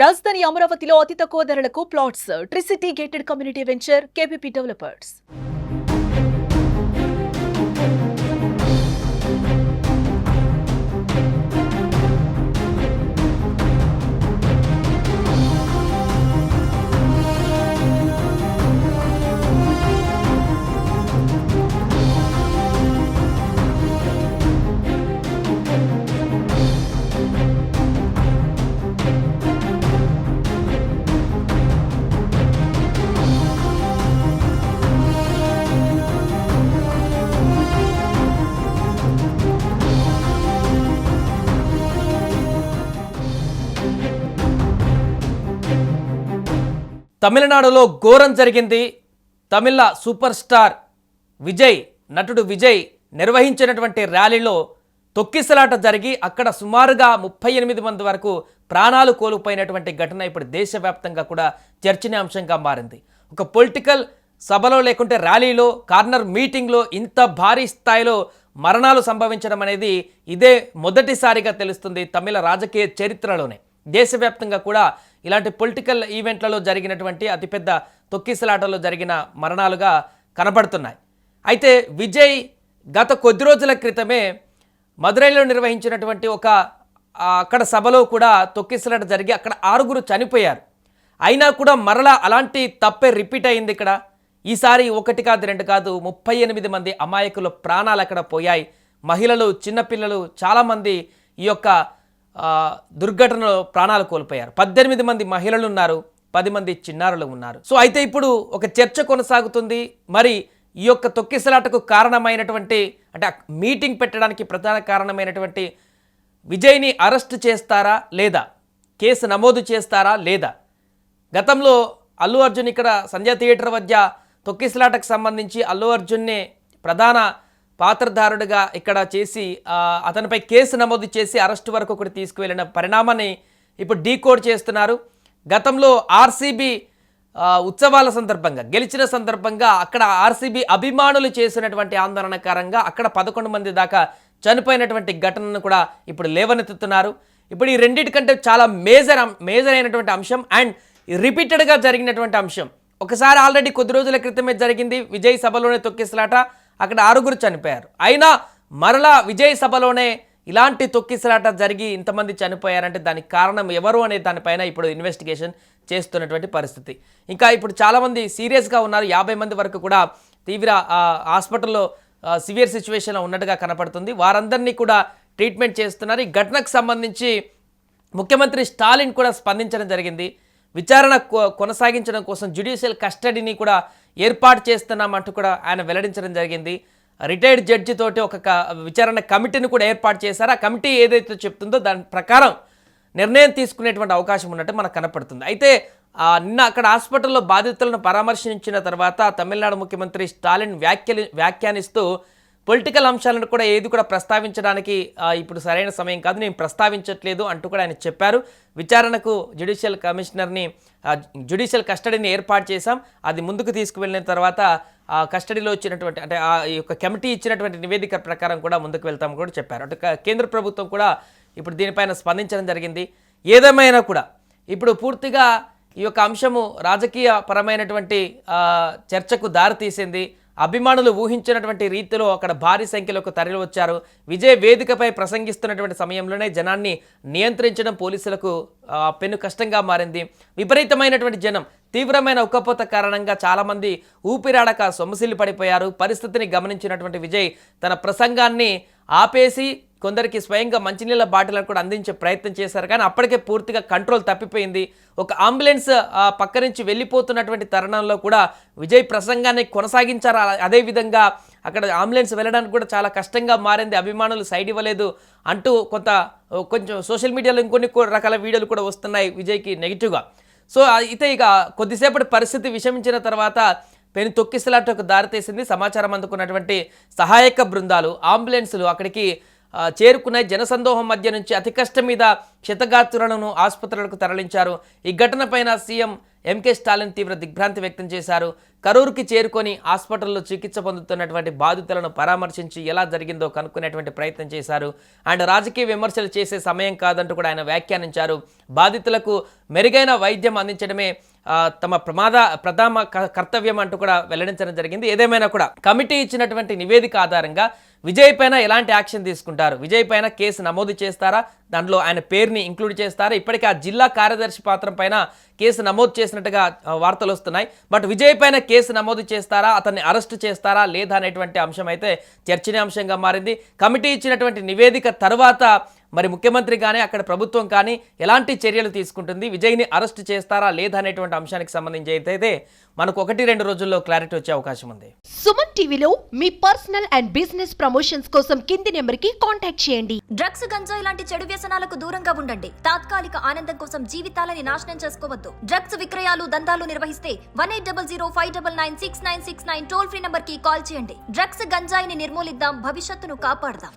రాజధాని అమరావతిలో అతి తక్కువ ధరలకు plots. Tricity gated community venture KPP developers. తమిళనాడులో ఘోరం జరిగింది. తమిళ సూపర్ స్టార్ విజయ్, నటుడు విజయ్ నిర్వహించినటువంటి ర్యాలీలో తొక్కిసలాట జరిగి అక్కడ సుమారుగా 38 మంది వరకు ప్రాణాలు కోల్పోయినటువంటి ఘటన ఇప్పుడు దేశవ్యాప్తంగా కూడా చర్చనీయాంశంగా మారింది. ఒక పొలిటికల్ సభలో లేకుంటే ర్యాలీలో, కార్నర్ మీటింగ్లో ఇంత భారీ స్థాయిలో మరణాలు సంభవించడం అనేది ఇదే మొదటిసారిగా తెలుస్తుంది తమిళ రాజకీయ చరిత్రలోనే. దేశవ్యాప్తంగా కూడా ఇలాంటి పొలిటికల్ ఈవెంట్లలో జరిగినటువంటి అతిపెద్ద తొక్కిసలాటలో జరిగిన మరణాలుగా కనబడుతున్నాయి. అయితే విజయ్ గత కొద్ది రోజుల క్రితమే మదురైలో నిర్వహించినటువంటి అక్కడ సభలో కూడా తొక్కిసలాట జరిగి అక్కడ 6 చనిపోయారు. అయినా కూడా మరలా అలాంటి తప్పే రిపీట్ అయింది ఇక్కడ. ఈసారి 1 కాదు 2 కాదు 38 మంది అమాయకుల ప్రాణాలు అక్కడ పోయాయి. మహిళలు, చిన్నపిల్లలు చాలామంది ఈ యొక్క దుర్ఘటనలో ప్రాణాలు కోల్పోయారు. 18 మంది మహిళలు ఉన్నారు, 10 మంది చిన్నారులు ఉన్నారు. సో అయితే ఇప్పుడు ఒక చర్చ కొనసాగుతుంది. మరి ఈ యొక్క తొక్కిసలాటకు కారణమైనటువంటి, అంటే మీటింగ్ పెట్టడానికి ప్రధాన కారణమైనటువంటి విజయ్ని అరెస్ట్ చేస్తారా లేదా, కేసు నమోదు చేస్తారా లేదా? గతంలో అల్లు అర్జున్ ఇక్కడ సంజయ్ థియేటర్ వద్ద తొక్కిసలాటకు సంబంధించి అల్లు అర్జున్నే ప్రధాన పాత్రధారుడిగా ఇక్కడ చేసి అతనిపై కేసు నమోదు చేసి అరెస్ట్ వరకు ఒకటి తీసుకువెళ్ళిన పరిణామాన్ని ఇప్పుడు డీకోడ్ చేస్తున్నారు. గతంలో ఆర్సీబీ ఉత్సవాల సందర్భంగా, గెలిచిన సందర్భంగా అక్కడ ఆర్సీబీ అభిమానులు చేసినటువంటి ఆందోళనకారంగా అక్కడ 11 మంది దాకా చనిపోయినటువంటి ఘటనను కూడా ఇప్పుడు లేవనెత్తుతున్నారు. ఇప్పుడు ఈ రెండింటికంటే చాలా మేజర్ అయినటువంటి అంశం అండ్ రిపీటెడ్గా జరిగినటువంటి అంశం. ఒకసారి ఆల్రెడీ కొద్ది రోజుల క్రితమే జరిగింది విజయ్ సభలోనే తొక్కిసలాట, అక్కడ 6 చనిపోయారు. అయినా మరలా విజయ్ సభలోనే ఇలాంటి తొక్కిసలాట జరిగి ఇంతమంది చనిపోయారంటే దానికి కారణం ఎవరు అనే దానిపైన ఇప్పుడు ఇన్వెస్టిగేషన్ చేస్తున్నటువంటి పరిస్థితి. ఇంకా ఇప్పుడు చాలామంది సీరియస్గా ఉన్నారు. 50 మంది వరకు కూడా తీవ్ర హాస్పిటల్లో సివియర్ సిచ్యువేషన్లో ఉన్నట్టుగా కనపడుతుంది. వారందరినీ కూడా ట్రీట్మెంట్ చేస్తున్నారు. ఈ ఘటనకు సంబంధించి ముఖ్యమంత్రి స్టాలిన్ కూడా స్పందించడం జరిగింది. విచారణ కొనసాగించడం కోసం జ్యుడిషియల్ కస్టడీని కూడా ఏర్పాటు చేస్తున్నామంటూ కూడా ఆయన వెల్లడించడం జరిగింది. రిటైర్డ్ జడ్జి తోటి ఒక విచారణ కమిటీని కూడా ఏర్పాటు చేశారు. ఆ కమిటీ ఏదైతే చెప్తుందో దాని ప్రకారం నిర్ణయం తీసుకునేటువంటి అవకాశం ఉన్నట్టు మనకు కనపడుతుంది. అయితే నిన్న అక్కడ హాస్పిటల్లో బాధితులను పరామర్శించిన తర్వాత తమిళనాడు ముఖ్యమంత్రి స్టాలిన్ వ్యాఖ్యానిస్తూ పొలిటికల్ అంశాలను కూడా ఏది కూడా ప్రస్తావించడానికి ఇప్పుడు సరైన సమయం కాదు, నేను ప్రస్తావించట్లేదు అంటూ కూడా ఆయన చెప్పారు. విచారణకు జ్యుడిషియల్ కస్టడీని ఏర్పాటు చేశాం, అది ముందుకు తీసుకువెళ్ళిన తర్వాత కస్టడీలో ఇచ్చినటువంటి, అంటే ఈ యొక్క కమిటీ ఇచ్చినటువంటి నివేదిక ప్రకారం కూడా ముందుకు వెళ్తామని కూడా చెప్పారు. అటు కేంద్ర ప్రభుత్వం కూడా ఇప్పుడు దీనిపైన స్పందించడం జరిగింది. ఏదేమైనా కూడా ఇప్పుడు పూర్తిగా ఈ యొక్క అంశము రాజకీయ పరమైనటువంటి చర్చకు దారితీసింది. అభిమానులు ఊహించినటువంటి రీతిలో అక్కడ భారీ సంఖ్యలో తరలి వచ్చారు. విజయ్ వేదికపై ప్రసంగిస్తున్నటువంటి సమయంలోనే జనాన్ని నియంత్రించడం పోలీసులకు పెను కష్టంగా మారింది. విపరీతమైనటువంటి జనం, తీవ్రమైన ఉక్కపోత కారణంగా చాలామంది ఊపిరాడక సొమ్మసిల్లి పడిపోయారు. పరిస్థితిని గమనించినటువంటి విజయ్ తన ప్రసంగాన్ని ఆపేసి కొందరికి స్వయంగా మంచినీళ్ళ బాటిలను కూడా అందించే ప్రయత్నం చేశారు. కానీ అప్పటికే పూర్తిగా కంట్రోల్ తప్పిపోయింది. ఒక అంబులెన్స్ పక్క నుంచి వెళ్ళిపోతున్నటువంటి తరుణంలో కూడా విజయ్ ప్రసంగాన్ని కొనసాగించారు. అదేవిధంగా అక్కడ అంబులెన్స్ వెళ్ళడానికి కూడా చాలా కష్టంగా మారింది. అభిమానులు సైడ్ ఇవ్వలేదు అంటూ కొంచెం సోషల్ మీడియాలో ఇంకొన్ని రకాల వీడియోలు కూడా వస్తున్నాయి విజయ్కి నెగిటివ్గా. సో అయితే ఇక కొద్దిసేపటి పరిస్థితి విషమించిన తర్వాత పెను తొక్కిసలాటకు దారితీసింది. సమాచారం అందుకున్నటువంటి సహాయక బృందాలు, అంబులెన్సులు అక్కడికి చేరుకున్నాయి. జనసందోహం మధ్య నుంచి అతి కష్టం మీద క్షతగాత్రులను ఆసుపత్రులకు తరలించారు. ఈ ఘటనపైన సీఎం ఎంకే స్టాలిన్ తీవ్ర దిగ్భ్రాంతి వ్యక్తం చేశారు. కరూరుకి చేరుకొని హాస్పిటల్లో చికిత్స పొందుతున్నటువంటి బాధితులను పరామర్శించి ఎలా జరిగిందో కనుక్కునేటువంటి ప్రయత్నం చేశారు. అండ్ రాజకీయ విమర్శలు చేసే సమయం కాదంటూ కూడా ఆయన వ్యాఖ్యానించారు. బాధితులకు మెరుగైన వైద్యం అందించడమే తమ ప్రథమ కర్తవ్యం అంటూ కూడా వెల్లడించడం జరిగింది. ఏదేమైనా కూడా కమిటీ ఇచ్చినటువంటి నివేదిక ఆధారంగా విజయ్ పైన ఎలాంటి యాక్షన్ తీసుకుంటారు, విజయ్ పైన కేసు నమోదు చేస్తారా, దాంట్లో ఆయన పేరుని ఇంక్లూడ్ చేస్తారా? ఇప్పటికే ఆ జిల్లా కార్యదర్శి పాత్ర పైన కేసు నమోదు చేసినట్టుగా వార్తలు వస్తున్నాయి. బట్ విజయ్ పైన కేసు నమోదు చేస్తారా, అతన్ని అరెస్ట్ చేస్తారా లేదా అనేటువంటి అంశం అయితే చర్చనీయాంశంగా మారింది. కమిటీ ఇచ్చినటువంటి నివేదిక తర్వాత మరి ముఖ్యమంత్రి కానీ అక్కడ ప్రభుత్వం కానీ ఎలాంటి చర్యలు తీసుకుంటుంది, విజయ్ని అరెస్ట్ చేస్తారా లేదా అనేటువంటి అంశానికి సంబంధించి అయితే మనకు 1-2 రోజుల్లో క్లారిటీ వచ్చే అవకాశం ఉంది. సుమన్ టీవీలో మీ పర్సనల్ అండ్ బిజినెస్ ప్రమోషన్స్ కోసం కింది నెంబర్కి కాంటాక్ట్ చేయండి. డ్రగ్స్, గంజాయి లాంటి చెడు వ్యసనాలకు దూరంగా ఉండండి. తాత్కాలిక ఆనందం కోసం జీవితాలని నాశనం చేసుకోవద్దు. డ్రగ్స్ విక్రయాలు, దందాలు నిర్వహిస్తే 1800-599-6969 టోల్ ఫ్రీ నంబర్ కి కాల్ చేయండి. డ్రగ్స్, గంజాయిని నిర్మూలిద్దాం, భవిష్యత్తును కాపాడదాం.